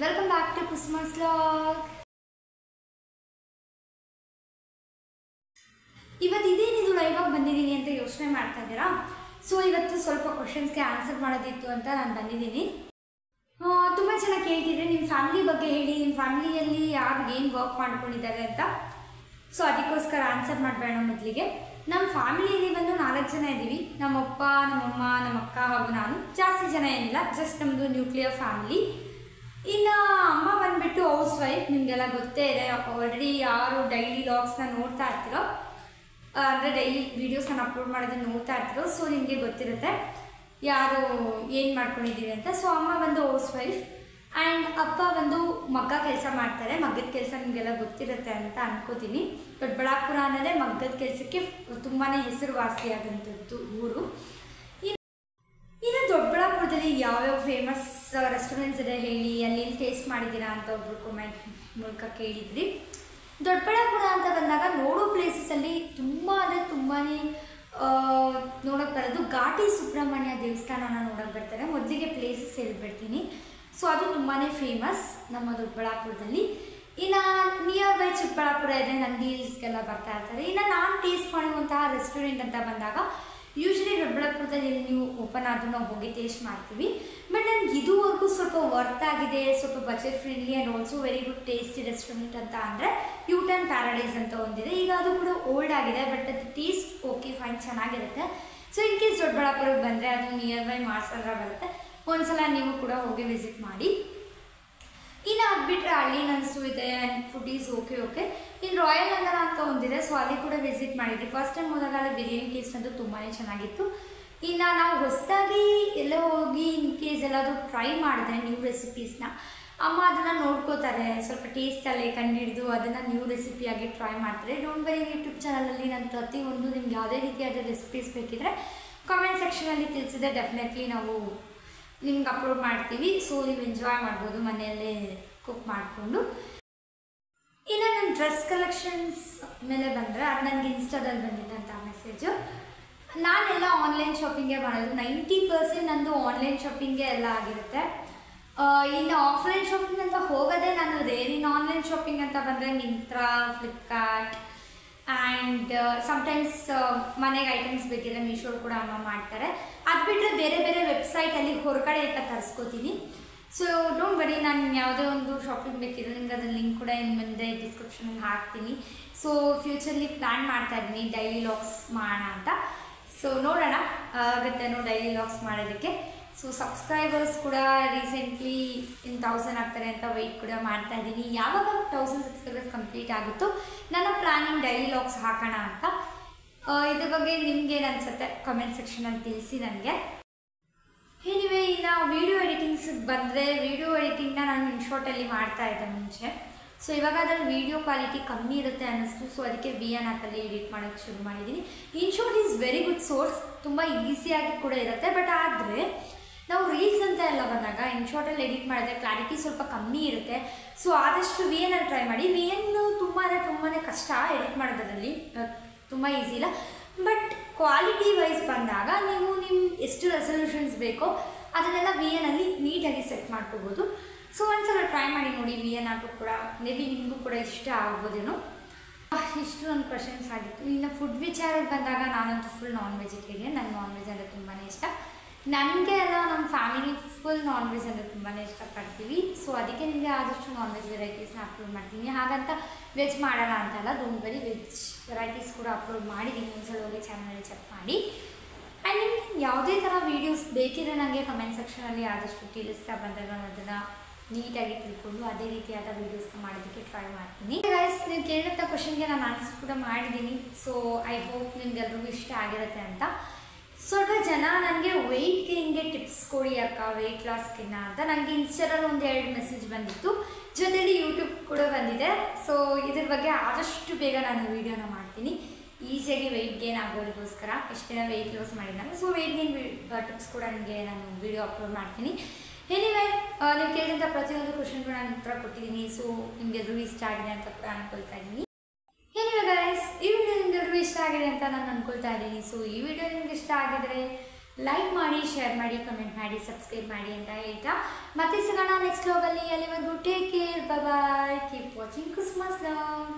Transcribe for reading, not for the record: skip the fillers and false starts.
Welcome back to Kusuma's vlog. ಇವತ್ತು ಇದೇನಿದು live ಆಗಿ ಬಂದಿದ್ದೀನಿ ಅಂತ ಯೋಚನೆ ಮಾಡ್ತಾ ಇದ್ದೀರಾ? ಸೊ ಇವತ್ತು ಸ್ವಲ್ಪ ಕ್ವಶನ್ಸ್ಗೆ ಆನ್ಸರ್ ಮಾಡೋದಿತ್ತು ಅಂತ ನಾನು ಬಂದಿದ್ದೀನಿ. ತುಂಬ ಜನ ಕೇಳ್ತಿದ್ರೆ ನಿಮ್ಮ ಫ್ಯಾಮಿಲಿ ಬಗ್ಗೆ ಹೇಳಿ, ನಿಮ್ಮ ಫ್ಯಾಮಿಲಿಯಲ್ಲಿ ಯಾರು ಏನು ವರ್ಕ್ ಮಾಡ್ಕೊಂಡಿದ್ದಾರೆ ಅಂತ. ಸೊ ಅದಕ್ಕೋಸ್ಕರ ಆನ್ಸರ್ ಮಾಡಬೇಡ. ಮೊದಲಿಗೆ ನಮ್ಮ ಫ್ಯಾಮಿಲಿಯಲ್ಲಿ ಬಂದು 4 ಜನ ಇದ್ದೀವಿ. ನಮ್ಮಪ್ಪ, ನಮ್ಮಮ್ಮ, ನಮ್ಮ ಅಕ್ಕ ಹಾಗೂ ನಾನು. ಜಾಸ್ತಿ ಜನ ಏನಿಲ್ಲ, ಜಸ್ಟ್ ನಮ್ಮದು ನ್ಯೂಕ್ಲಿಯರ್ ಫ್ಯಾಮಿಲಿ. ಇನ್ನು ಅಮ್ಮ ಬಂದುಬಿಟ್ಟು ಹೌಸ್ ವೈಫ್. ನಿಮಗೆಲ್ಲ ಗೊತ್ತೇ ಇದೆ, ಆಲ್ರೆಡಿ ಯಾರು ಡೈಲಿ ವ್ಲಾಗ್ಸ್ನ ನೋಡ್ತಾ ಇರ್ತೀರೋ, ಅಂದರೆ ಡೈಲಿ ವೀಡಿಯೋಸ್ನ ಅಪ್ಲೋಡ್ ಮಾಡೋದನ್ನು ನೋಡ್ತಾ ಇರ್ತೀರೋ, ಸೊ ನಿಮಗೆ ಗೊತ್ತಿರುತ್ತೆ ಯಾರು ಏನು ಮಾಡ್ಕೊಂಡಿದ್ದೀವಿ ಅಂತ. ಸೊ ಅಮ್ಮ ಬಂದು ಹೌಸ್ ವೈಫ್ ಆ್ಯಂಡ್ ಅಪ್ಪ ಬಂದು ಮಗ್ಗ ಕೆಲಸ ಮಾಡ್ತಾರೆ. ಮಗ್ಗದ ಕೆಲಸ ನಿಮಗೆಲ್ಲ ಗೊತ್ತಿರುತ್ತೆ ಅಂತ ಅನ್ಕೋತೀನಿ. ದೊಡ್ಡಬಳ್ಳಾಪುರ ಅನ್ನೋದೇ ಮಗ್ಗದ ಕೆಲಸಕ್ಕೆ ತುಂಬಾ ಹೆಸರುವಾಸಿಯಾದಂಥದ್ದು ಊರು. ಇನ್ನು ದೊಡ್ಡಬಳ್ಳಾಪುರದಲ್ಲಿ ಯಾವ್ಯಾವ ಫೇಮಸ್ ರೆಸ್ಟೋರೆಂಟ್ಸ್ ಇದೆ ಹೇಳಿ, ಅಲ್ಲಿ ಟೇಸ್ಟ್ ಮಾಡಿದ್ದೀರಾ ಅಂತ ಒಬ್ಬರು ಕಮೆಂಟ್ ಮೂಲಕ ಕೇಳಿದ್ರಿ. ದೊಡ್ಡಬಳ್ಳಾಪುರ ಅಂತ ಬಂದಾಗ ನೋಡೋ ಪ್ಲೇಸಸಲ್ಲಿ ತುಂಬ ಅಂದರೆ ತುಂಬಾ ನೋಡೋಕ್ಕೆ ಬರೋದು ಘಾಟಿ ಸುಬ್ರಹ್ಮಣ್ಯ ದೇವಸ್ಥಾನನ ನೋಡೋಕ್ಕೆ ಬರ್ತಾರೆ. ಮೊದಲಿಗೆ ಪ್ಲೇಸಸ್ ಹೇಳ್ಬಿಡ್ತೀನಿ. ಸೊ ಅದು ತುಂಬಾ ಫೇಮಸ್ ನಮ್ಮ ದೊಡ್ಡಬಳ್ಳಾಪುರದಲ್ಲಿ. ಇನ್ನು ನಿಯರ್ ಬೈ ಚಿಕ್ಕಬಳ್ಳಾಪುರ ಇದೆ, ನಂದಿ ಹಿಲ್ಸ್ಗೆಲ್ಲ ಬರ್ತಾ ಇರ್ತಾರೆ. ಇನ್ನು ನಾನು ಟೇಸ್ಟ್ ಮಾಡುವಂತಹ ರೆಸ್ಟೋರೆಂಟ್ ಅಂತ ಬಂದಾಗ ಯೂಶ್ವಲಿ ದೊಡ್ಡಬಳ್ಳಾಪುರದಲ್ಲಿ ನೀವು ಓಪನ್ ಆದರೂ ನಾವು ಹೋಗಿ ಟೇಸ್ಟ್ ಮಾಡ್ತೀವಿ. ಬಟ್ ನನಗೆ ಇದುವರೆಗೂ ಸ್ವಲ್ಪ ವರ್ತ್ ಆಗಿದೆ, ಸ್ವಲ್ಪ budget friendly and also very good tasty restaurant ಅಂತ ಅಂದರೆ ಯೂಟರ್ನ್ ಪ್ಯಾರಡೈಸ್ ಅಂತ ಒಂದಿದೆ. ಈಗ ಅದು ಕೂಡ ಓಲ್ಡ್ ಆಗಿದೆ, ಬಟ್ ಅದು ಟೇಸ್ಟ್ ಓಕೆ ಫೈನ್ ಚೆನ್ನಾಗಿರುತ್ತೆ. ಸೊ ಇನ್ ಕೇಸ್ ದೊಡ್ಡಬಳ್ಳಾಪುರಕ್ಕೆ ಬಂದರೆ ಅದು ನಿಯರ್ ಬೈ ಮಾರ್ಸಲ್ರ ಬರುತ್ತೆ. ಒಂದ್ಸಲ ನೀವು ಕೂಡ ಹೋಗಿ ವಿಸಿಟ್ ಮಾಡಿ. ಇನ್ನು ಅದು ಬಿಟ್ಟರೆ ಹಳ್ಳಿ ನನ್ಸು ಇದೆ ಆ್ಯಂಡ್ ಫುಡ್ ಈಸ್ ಓಕೆ. ಇನ್ನು ರಾಯಲ್ ನಗರ ಅಂತ ಒಂದಿದೆ, ಸೊ ಅಲ್ಲಿ ಕೂಡ ವಿಸಿಟ್ ಮಾಡಿದ್ವಿ. ಫಸ್ಟ್ ಟೈಮ್ ಹೋದಾಗ ಅಲ್ಲಿ ಬಿರಿಯಾನಿ ಟೇಸ್ಟ್ ಅಂತೂ ತುಂಬಾ ಚೆನ್ನಾಗಿತ್ತು. ಇನ್ನು ನಾವು ಹೊಸದಾಗಿ ಎಲ್ಲ ಹೋಗಿ ಇನ್ ಕೇಸ್ ಎಲ್ಲಾದರೂ ಟ್ರೈ ಮಾಡಿದ್ರೆ ನ್ಯೂ ರೆಸಿಪೀಸ್ನ, ಅಮ್ಮ ಅದನ್ನು ನೋಡ್ಕೋತಾರೆ, ಸ್ವಲ್ಪ ಟೇಸ್ಟಲ್ಲೇ ಕಂಡುಹಿಡಿದು ಅದನ್ನು ನ್ಯೂ ರೆಸಿಪಿಯಾಗಿ ಟ್ರೈ ಮಾಡ್ತಾರೆ. ಡೋಂಟ್ ವರಿ, ಯೂಟ್ಯೂಬ್ ಚಾನಲಲ್ಲಿ ನಾನು ಪ್ರತಿಯೊಂದು ನಿಮ್ಗೆ ಯಾವುದೇ ರೀತಿಯಾದ ರೆಸಿಪೀಸ್ ಬೇಕಿದ್ರೆ ಕಾಮೆಂಟ್ ಸೆಕ್ಷನಲ್ಲಿ ತಿಳಿಸಿದ್ರೆ ಡೆಫಿನೆಟ್ಲಿ ನಾವು ನಿಮ್ಗೆ ಅಪ್ಲೋಡ್ ಮಾಡ್ತೀವಿ. ಸೊ ನೀವು ಎಂಜಾಯ್ ಮಾಡ್ಬೋದು ಮನೆಯಲ್ಲೇ ಕುಕ್ ಮಾಡಿಕೊಂಡು. ಇನ್ನು ನನ್ನ ಡ್ರೆಸ್ ಕಲೆಕ್ಷನ್ಸ್ ಮೇಲೆ ಬಂದರೆ ಅದು ನನಗೆ ಇನ್ಸ್ಟಾದಲ್ಲಿ ಬಂದಿದ್ದಂಥ ಮೆಸೇಜು. ನಾನೆಲ್ಲ ಆನ್ಲೈನ್ ಶಾಪಿಂಗೇ ಮಾಡೋದು. 90% ನಂದು ಆನ್ಲೈನ್ ಶಾಪಿಂಗೇ ಎಲ್ಲ ಆಗಿರುತ್ತೆ. ಇನ್ನು ಆಫ್ಲೈನ್ ಶಾಪಿಂಗ್ ಅಂತ ಹೋಗೋದೇ ನಾನು ರೇರ್. ಇನ್ನು ಆನ್ಲೈನ್ ಶಾಪಿಂಗ್ ಅಂತ ಬಂದರೆ ಮಿಂತ್ರಾ, ಫ್ಲಿಪ್ಕಾರ್ಟ್ ಆ್ಯಂಡ್ ಸಮ್ಟೈಮ್ಸ್ ಮನೆಗೆ ಐಟಮ್ಸ್ ಬೇಕಿದ್ರೆ ಮೀಶೋರು ಕೂಡ ಅಮ್ಮ ಮಾಡ್ತಾರೆ. ಅದು ಬಿಟ್ಟರೆ ಬೇರೆ ಬೇರೆ ವೆಬ್ಸೈಟಲ್ಲಿ ಹೊರಗಡೆ ಅಂತ ತರಿಸ್ಕೋತೀನಿ. ಸೊ ಡೋಂಟ್ ವರಿ, ನಾನು ಯಾವುದೇ ಒಂದು ಶಾಪಿಂಗ್ ಬೇಕಿದ್ರೆ ನಿಮ್ಗೆ ಅದರ ಲಿಂಕ್ ಕೂಡ ಇನ್ನು ಮುಂದೆ ಡಿಸ್ಕ್ರಿಪ್ಷನಲ್ಲಿ ಹಾಕ್ತೀನಿ. ಸೊ ಫ್ಯೂಚರ್ಲಿ ಪ್ಲ್ಯಾನ್ ಮಾಡ್ತಾ ಇದ್ದೀನಿ ಡೈಲಿ ವ್ಲಾಗ್ಸ್ ಮಾಡೋಣ ಅಂತ. ಸೊ ನೋಡೋಣ ಆಗುತ್ತೇನೋ ಡೈಲಿ ವ್ಲಾಗ್ಸ್ ಮಾಡೋದಕ್ಕೆ. ಸೊ ಸಬ್ಸ್ಕ್ರೈಬರ್ಸ್ ಕೂಡ ರೀಸೆಂಟ್ಲಿ 1000 ಆಗ್ತಾರೆ ಅಂತ ವೆಯ್ಟ್ ಕೂಡ ಮಾಡ್ತಾ ಇದ್ದೀನಿ. ಯಾವಾಗ 1000 ಸಬ್ಸ್ಕ್ರೈಬರ್ಸ್ ಕಂಪ್ಲೀಟ್ ಆಗುತ್ತೋ ನನ್ನ ಪ್ಲ್ಯಾನಿಂಗ್ ಡೈಲಿ ವ್ಲಾಗ್ಸ್ ಹಾಕೋಣ ಅಂತ. ಇದ್ರ ಬಗ್ಗೆ ನಿಮ್ಗೇನು ಅನಿಸುತ್ತೆ ಕಮೆಂಟ್ ಸೆಕ್ಷನಲ್ಲಿ ತಿಳಿಸಿ ನನಗೆ. ಎನಿವೇ, ಇನ್ನು ವೀಡಿಯೋ ಎಡಿಟಿಂಗ್ಸಿಗೆ ಬಂದರೆ, ವೀಡಿಯೋ ಎಡಿಟಿಂಗ್ನ ನಾನು ಇನ್ಶಾರ್ಟಲ್ಲಿ ಮಾಡ್ತಾ ಇದ್ದೆ ಮುಂಚೆ. ಸೊ ಇವಾಗ ಅದರಲ್ಲಿ ವೀಡಿಯೋ ಕ್ವಾಲಿಟಿ ಕಮ್ಮಿ ಇರುತ್ತೆ ಅನ್ನಿಸ್ತು. ಸೊ ಅದಕ್ಕೆ VN ಆ್ಯಪಲ್ಲಿ ಎಡಿಟ್ ಮಾಡೋಕ್ಕೆ ಶುರು ಮಾಡಿದ್ದೀನಿ. Inshorts is very good source, ತುಂಬ ಈಸಿಯಾಗಿ ಕೂಡ ಇರುತ್ತೆ. ಬಟ್ ಆದರೆ ನಾವು ರೀಲ್ಸ್ ಅಂತ ಎಲ್ಲ ಬಂದಾಗ ಇನ್ಶಾರ್ಟಲ್ಲಿ ಎಡಿಟ್ ಮಾಡಿದ್ರೆ ಕ್ಲಾರಿಟಿ ಸ್ವಲ್ಪ ಕಮ್ಮಿ ಇರುತ್ತೆ. ಸೊ ಆದಷ್ಟು VN ಟ್ರೈ ಮಾಡಿ. VN ತುಂಬಾ ಕಷ್ಟ ಎಡಿಟ್ ಮಾಡೋದ್ರಲ್ಲಿ, ತುಂಬ ಈಸಿ ಇಲ್ಲ. ಬಟ್ ಕ್ವಾಲಿಟಿ ವೈಸ್ ಬಂದಾಗ ನೀವು ಎಷ್ಟು ರೆಸಲ್ಯೂಷನ್ಸ್ ಬೇಕೋ ಅದನ್ನೆಲ್ಲ VN ನೀಟಾಗಿ ಸೆಟ್ ಮಾಡ್ಕೋಬೋದು. ಸೊ ಒಂದ್ಸಲ ಟ್ರೈ ಮಾಡಿ ನೋಡಿ. VN ಆ್ಯಪು ಕೂಡ ಮೇ ಬಿ ನಿಮಗೂ ಕೂಡ ಇಷ್ಟ ಆಗ್ಬೋದೇನೋ. ಇಷ್ಟು ನನ್ನ ಕ್ವಶನ್ಸ್ ಆಗಿತ್ತು. ಇನ್ನು ಫುಡ್ ವಿಚಾರಕ್ಕೆ ಬಂದಾಗ ನಾನಂತೂ ಫುಲ್ ನಾನ್ ವೆಜಿಟೇರಿಯನ್. ನನಗೆ ನಾನ್ ವೆಜ್ ಅಂದರೆ ತುಂಬಾ ಇಷ್ಟ. ನನಗೆ ಎಲ್ಲ ನಮ್ಮ ಫ್ಯಾಮಿಲಿ ಫುಲ್ ನಾನ್ ವೆಜ್ ಅಂದರೆ ತುಂಬಾ ಇಷ್ಟಪಡ್ತೀವಿ. ಸೊ ಅದಕ್ಕೆ ನಿಮಗೆ ಆದಷ್ಟು ನಾನ್ ವೆಜ್ ವೆರೈಟೀಸ್ನ ಅಪ್ಲೋಡ್ ಮಾಡ್ತೀನಿ. ಹಾಗಂತ ವೆಜ್ ಮಾಡೋಣ ಅಂತಲ್ಲ, ಡೋಂಟ್ ವರಿ, ವೆಜ್ ವೆರೈಟೀಸ್ ಕೂಡ ಅಪ್ಲೋಡ್ ಮಾಡಿದ್ದೀನಿ. ಒಂದ್ಸಲ ಹೋಗಿ ಚಾನಲಲ್ಲಿ ಚೆಕ್ ಮಾಡಿ. ಆ್ಯಂಡ್ ನಿಮ್ಗೆ ಯಾವುದೇ ಥರ ವೀಡಿಯೋಸ್ ಬೇಕಿದ್ರೆ ನನಗೆ ಕಮೆಂಟ್ ಸೆಕ್ಷನಲ್ಲಿ ಆದಷ್ಟು ತಿಳಿಸ್ತಾ ಬಂದರೆ ನಾನು ಅದನ್ನು ನೀಟಾಗಿ ತಿಳ್ಕೊಂಡು ಅದೇ ರೀತಿಯಾದ ವೀಡಿಯೋಸ್ನ ಮಾಡೋದಕ್ಕೆ ಟ್ರೈ ಮಾಡ್ತೀನಿ. ಗೈಸ್, ನೀವು ಕೇಳಿದಂಥ ಕ್ವಶನ್ಗೆ ನಾನು ಆನ್ಸರ್ ಕೂಡ ಮಾಡಿದ್ದೀನಿ. ಸೊ ಐ ಹೋಪ್ ನಿಮ್ಗೆಲ್ರಿಗೂ ಇಷ್ಟ ಆಗಿರುತ್ತೆ ಅಂತ. ಸ್ವಲ್ಪ ಜನ ನನಗೆ ವೆಯ್ಟ್ಗೆ ಹಿಂಗೆ ಟಿಪ್ಸ್ ಕೊಡಿ ಅಕ್ಕ, ವೆಯ್ಟ್ ಲಾಸ್ಗೆನ ಅಂತ ನನಗೆ ಇನ್ಸ್ಟಾದಲ್ಲಿ 1-2 ಮೆಸೇಜ್ ಬಂದಿತ್ತು. ಜೊತೆಲಿ ಯೂಟ್ಯೂಬ್ ಕೂಡ ಬಂದಿದೆ. ಸೊ ಇದ್ರ ಬಗ್ಗೆ ಆದಷ್ಟು ಬೇಗ ನಾನು ವೀಡಿಯೋನ ಮಾಡ್ತೀನಿ, ಈಸಿಯಾಗಿ ವೆಯ್ಟ್ ಗೇನ್ ಆಗೋದಕ್ಕೋಸ್ಕರ. ಎಷ್ಟು ದಿನ ವೆಯ್ಟ್ ಲಾಸ್ ಮಾಡಿದ್ದಾಗ ಸೊ ವೆಯ್ಟ್ ಗೇನ್ ಟಿಪ್ಸ್ ಕೂಡ ನನಗೆ ನಾನು ವೀಡಿಯೋ ಅಪ್ಲೋಡ್ ಮಾಡ್ತೀನಿ. ಎನಿವೇ, ನೀವು ಕೇಳಿದಂಥ ಪ್ರತಿಯೊಂದು ಕ್ವಶನ್ಗೂ ನಾನು ಉತ್ತರ ಕೊಟ್ಟಿದ್ದೀನಿ. ಸೊ ನಿಮಗೆಲ್ಲರೂ ಇಷ್ಟ ಆಗಿದೆ ಅಂತ ಕೂಡ ಅಂದ್ಕೊಳ್ತಾ ಇದ್ದೀನಿ. ಎನಿವೇ ಗೈಸ್, ಈ ವಿಡಿಯೋ ನಿಮಗೆಲ್ಲರೂ ಇಷ್ಟ ಆಗಿದೆ ಅಂತ ನಾನು ಅಂದ್ಕೊಳ್ತಾ ಇದ್ದೀನಿ. ಸೊ ಈ ವಿಡಿಯೋ ನಿಮ್ಗೆ ಇಷ್ಟ ಆಗಿದ್ರೆ ಲೈಕ್ ಮಾಡಿ, ಶೇರ್ ಮಾಡಿ, ಕಮೆಂಟ್ ಮಾಡಿ, ಸಬ್ಸ್ಕ್ರೈಬ್ ಮಾಡಿ ಅಂತ ಹೇಳ್ತಾ ಮತ್ತೆ ಸಿಗೋಣ ನೆಕ್ಸ್ಟ್ ವ್ಲಾಗಲ್ಲಿ. ಅಲ್ಲಿವರೆಗೂ ಟೇಕ್ ಕೇರ್, ಬಾಯ್, ಕೀಪ್ ವಾಚಿಂಗ್ ಕುಸುಮಾಸ್ ವ್ಲಾಗ್.